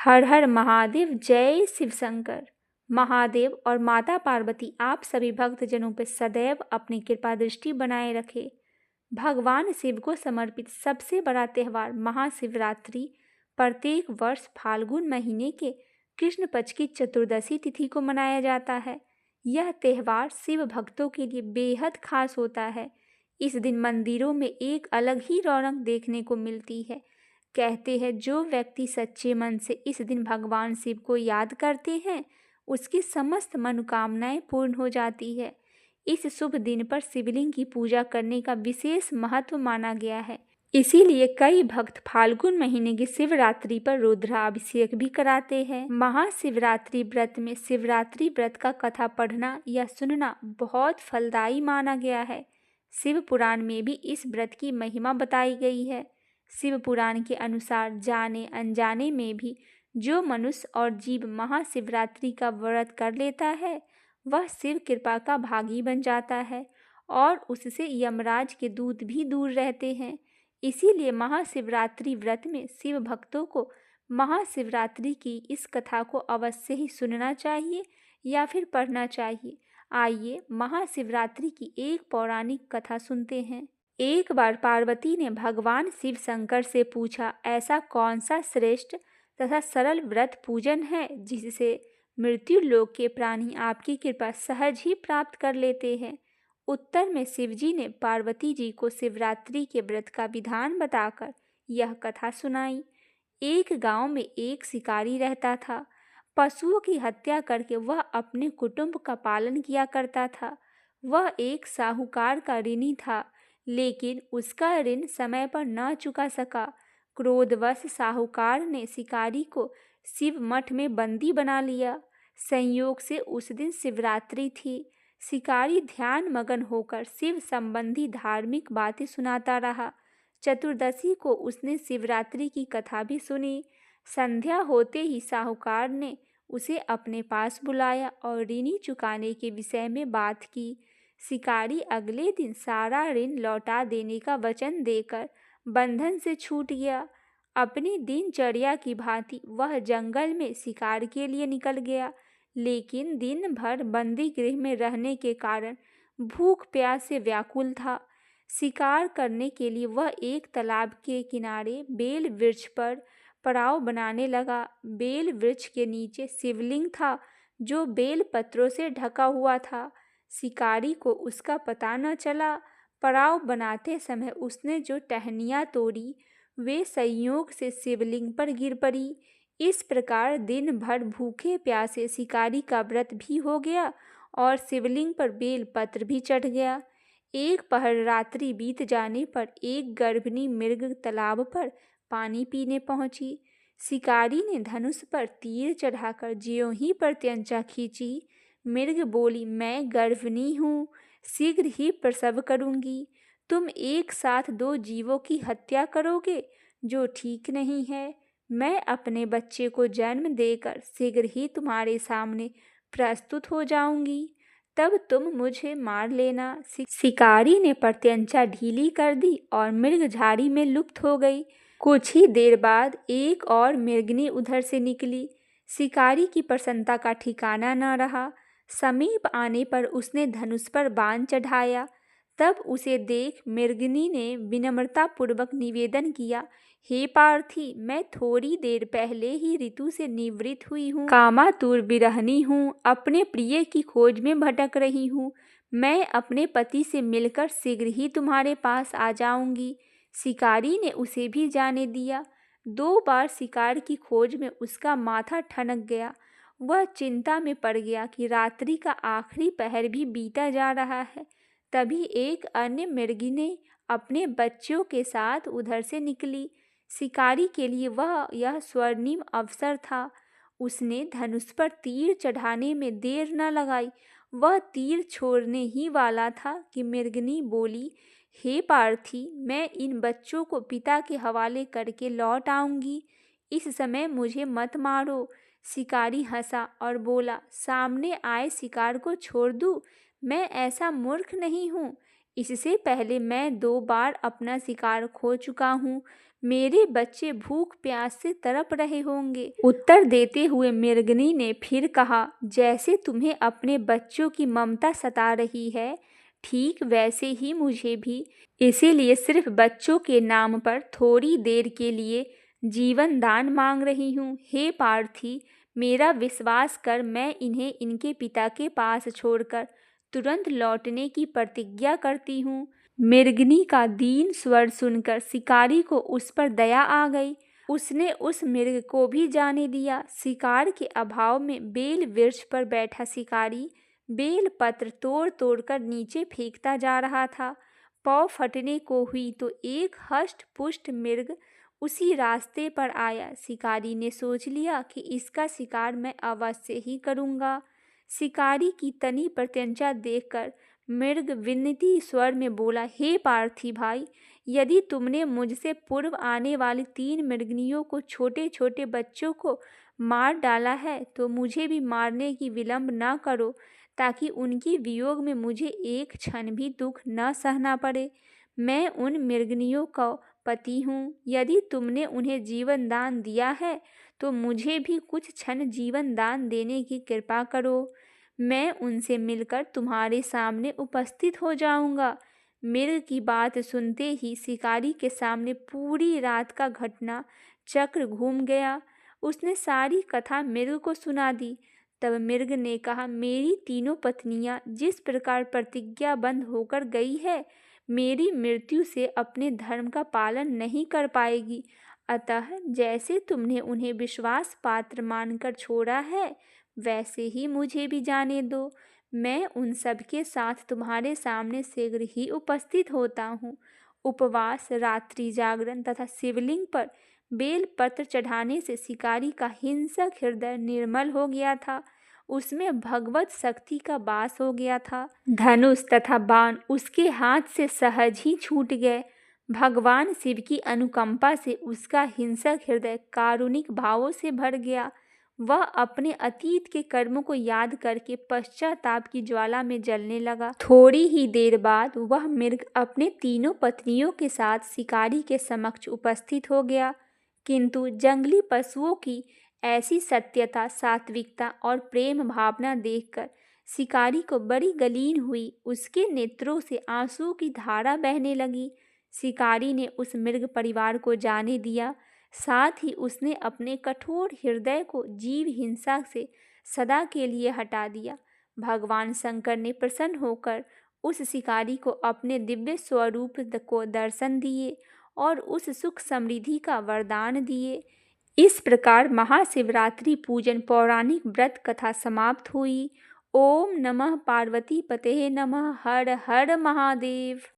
हर हर महादेव, जय शिव शंकर। महादेव और माता पार्वती आप सभी भक्तजनों पर सदैव अपनी कृपा दृष्टि बनाए रखे। भगवान शिव को समर्पित सबसे बड़ा त्यौहार महाशिवरात्रि प्रत्येक वर्ष फाल्गुन महीने के कृष्ण पक्ष की चतुर्दशी तिथि को मनाया जाता है। यह त्यौहार शिव भक्तों के लिए बेहद खास होता है। इस दिन मंदिरों में एक अलग ही रौनक देखने को मिलती है। कहते हैं जो व्यक्ति सच्चे मन से इस दिन भगवान शिव को याद करते हैं उसकी समस्त मनोकामनाएं पूर्ण हो जाती है। इस शुभ दिन पर शिवलिंग की पूजा करने का विशेष महत्व माना गया है। इसीलिए कई भक्त फाल्गुन महीने की शिवरात्रि पर रुद्राभिषेक भी कराते हैं। महाशिवरात्रि व्रत में शिवरात्रि व्रत का कथा पढ़ना या सुनना बहुत फलदायी माना गया है। शिव पुराण में भी इस व्रत की महिमा बताई गई है। शिव पुराण के अनुसार जाने अनजाने में भी जो मनुष्य और जीव महाशिवरात्रि का व्रत कर लेता है वह शिव कृपा का भागी बन जाता है और उससे यमराज के दूत भी दूर रहते हैं। इसीलिए महाशिवरात्रि व्रत में शिव भक्तों को महाशिवरात्रि की इस कथा को अवश्य ही सुनना चाहिए या फिर पढ़ना चाहिए। आइए महाशिवरात्रि की एक पौराणिक कथा सुनते हैं। एक बार पार्वती ने भगवान शिव शंकर से पूछा, ऐसा कौन सा श्रेष्ठ तथा सरल व्रत पूजन है जिससे मृत्यु लोक के प्राणी आपकी कृपा सहज ही प्राप्त कर लेते हैं। उत्तर में शिवजी ने पार्वती जी को शिवरात्रि के व्रत का विधान बताकर यह कथा सुनाई। एक गांव में एक शिकारी रहता था। पशुओं की हत्या करके वह अपने कुटुंब का पालन किया करता था। वह एक साहूकार का ऋणी था, लेकिन उसका ऋण समय पर न चुका सका। क्रोधवश साहूकार ने शिकारी को शिव मठ में बंदी बना लिया। संयोग से उस दिन शिवरात्रि थी। शिकारी ध्यान मगन होकर शिव संबंधी धार्मिक बातें सुनाता रहा। चतुर्दशी को उसने शिवरात्रि की कथा भी सुनी। संध्या होते ही साहूकार ने उसे अपने पास बुलाया और ऋण चुकाने के विषय में बात की। शिकारी अगले दिन सारा ऋण लौटा देने का वचन देकर बंधन से छूट गया। अपनी दिनचर्या की भांति वह जंगल में शिकार के लिए निकल गया, लेकिन दिन भर बंदी गृह में रहने के कारण भूख प्यास से व्याकुल था। शिकार करने के लिए वह एक तालाब के किनारे बेल वृक्ष पर पड़ाव बनाने लगा। बेल वृक्ष के नीचे शिवलिंग था जो बेल पत्रों से ढका हुआ था। शिकारी को उसका पता न चला। पड़ाव बनाते समय उसने जो टहनियाँ तोड़ी वे संयोग से शिवलिंग पर गिर पड़ी। इस प्रकार दिन भर भूखे प्यासे शिकारी का व्रत भी हो गया और शिवलिंग पर बेल पत्र भी चढ़ गया। एक पहर रात्रि बीत जाने पर एक गर्भिणी मृग तालाब पर पानी पीने पहुंची। शिकारी ने धनुष पर तीर चढ़ाकर ज्यों ही प्रत्यंचा खींची, मृग बोली, मैं गर्भिणी हूँ, शीघ्र ही प्रसव करूँगी। तुम एक साथ दो जीवों की हत्या करोगे, जो ठीक नहीं है। मैं अपने बच्चे को जन्म देकर शीघ्र ही तुम्हारे सामने प्रस्तुत हो जाऊंगी, तब तुम मुझे मार लेना। शिकारी ने प्रत्यंचा ढीली कर दी और मृग झाड़ी में लुप्त हो गई। कुछ ही देर बाद एक और मृगनी उधर से निकली। शिकारी की प्रसन्नता का ठिकाना न रहा। समीप आने पर उसने धनुष पर बाण चढ़ाया। तब उसे देख मृगनी ने विनम्रतापूर्वक निवेदन किया, हे पार्थी, मैं थोड़ी देर पहले ही ऋतु से निवृत्त हुई हूँ, कामातुर विरहनी हूँ, अपने प्रिय की खोज में भटक रही हूँ। मैं अपने पति से मिलकर शीघ्र ही तुम्हारे पास आ जाऊंगी। शिकारी ने उसे भी जाने दिया। 2 बार शिकार की खोज में उसका माथा ठनक गया। वह चिंता में पड़ गया कि रात्रि का आखिरी पहर भी बीता जा रहा है। तभी एक अन्य मृगिनी अपने बच्चों के साथ उधर से निकली। शिकारी के लिए वह यह स्वर्णिम अवसर था। उसने धनुष पर तीर चढ़ाने में देर न लगाई। वह तीर छोड़ने ही वाला था कि मृगिनी बोली, हे पार्थी, मैं इन बच्चों को पिता के हवाले करके लौट आऊंगी। इस समय मुझे मत मारो। शिकारी हंसा और बोला, सामने आए शिकार को छोड़ दूं? मैं ऐसा मूर्ख नहीं हूँ। इससे पहले मैं 2 बार अपना शिकार खो चुका हूँ। मेरे बच्चे भूख प्यास से तड़प रहे होंगे। उत्तर देते हुए मृगनी ने फिर कहा, जैसे तुम्हें अपने बच्चों की ममता सता रही है, ठीक वैसे ही मुझे भी। इसीलिए सिर्फ बच्चों के नाम पर थोड़ी देर के लिए जीवन दान मांग रही हूँ। हे पार्थी, मेरा विश्वास कर, मैं इन्हें इनके पिता के पास छोड़कर तुरंत लौटने की प्रतिज्ञा करती हूँ। मृगनी का दीन स्वर सुनकर शिकारी को उस पर दया आ गई। उसने उस मृग को भी जाने दिया। शिकार के अभाव में बेल वृक्ष पर बैठा शिकारी बेल पत्र तोड़ तोड़ कर नीचे फेंकता जा रहा था। पौ फटने को हुई तो एक हष्ट पुष्ट मृग उसी रास्ते पर आया। शिकारी ने सोच लिया कि इसका शिकार मैं अवश्य ही करूँगा। शिकारी की तनी प्रत्यंचा देखकर मृग विनती स्वर में बोला, हे पार्थी भाई, यदि तुमने मुझसे पूर्व आने वाली 3 मृगनियों को छोटे छोटे बच्चों को मार डाला है तो मुझे भी मारने की विलंब न करो, ताकि उनके वियोग में मुझे एक क्षण भी दुख न सहना पड़े। मैं उन मृगनियों का पति हूँ। यदि तुमने उन्हें जीवन दान दिया है तो मुझे भी कुछ क्षण जीवन दान देने की कृपा करो। मैं उनसे मिलकर तुम्हारे सामने उपस्थित हो जाऊंगा। मृग की बात सुनते ही शिकारी के सामने पूरी रात का घटना चक्र घूम गया। उसने सारी कथा मृग को सुना दी। तब मृग ने कहा, मेरी तीनों पत्नियां जिस प्रकार प्रतिज्ञाबद्ध होकर गई है, मेरी मृत्यु से अपने धर्म का पालन नहीं कर पाएगी। अतः जैसे तुमने उन्हें विश्वास पात्र मानकर छोड़ा है, वैसे ही मुझे भी जाने दो। मैं उन सब के साथ तुम्हारे सामने शीघ्र ही उपस्थित होता हूँ। उपवास, रात्रि जागरण तथा शिवलिंग पर बेल पत्र चढ़ाने से शिकारी का हिंसक हृदय निर्मल हो गया था। उसमें भगवत शक्ति का वास हो गया था। धनुष तथा बाण उसके हाथ से सहज ही छूट गए। भगवान शिव की अनुकंपा से उसका हिंसक हृदय कारुणिक भावों से भर गया। वह अपने अतीत के कर्मों को याद करके पश्चाताप की ज्वाला में जलने लगा। थोड़ी ही देर बाद वह मृग अपने तीनों पत्नियों के साथ शिकारी के समक्ष उपस्थित हो गया। किंतु जंगली पशुओं की ऐसी सत्यता, सात्विकता और प्रेम भावना देखकर शिकारी को बड़ी गलीन हुई। उसके नेत्रों से आंसू की धारा बहने लगी। शिकारी ने उस मृग परिवार को जाने दिया। साथ ही उसने अपने कठोर हृदय को जीव हिंसा से सदा के लिए हटा दिया। भगवान शंकर ने प्रसन्न होकर उस शिकारी को अपने दिव्य स्वरूप को दर्शन दिए और उस सुख समृद्धि का वरदान दिए। इस प्रकार महाशिवरात्रि पूजन पौराणिक व्रत कथा समाप्त हुई। ओम नमः पार्वती पते नमः। हर हर महादेव।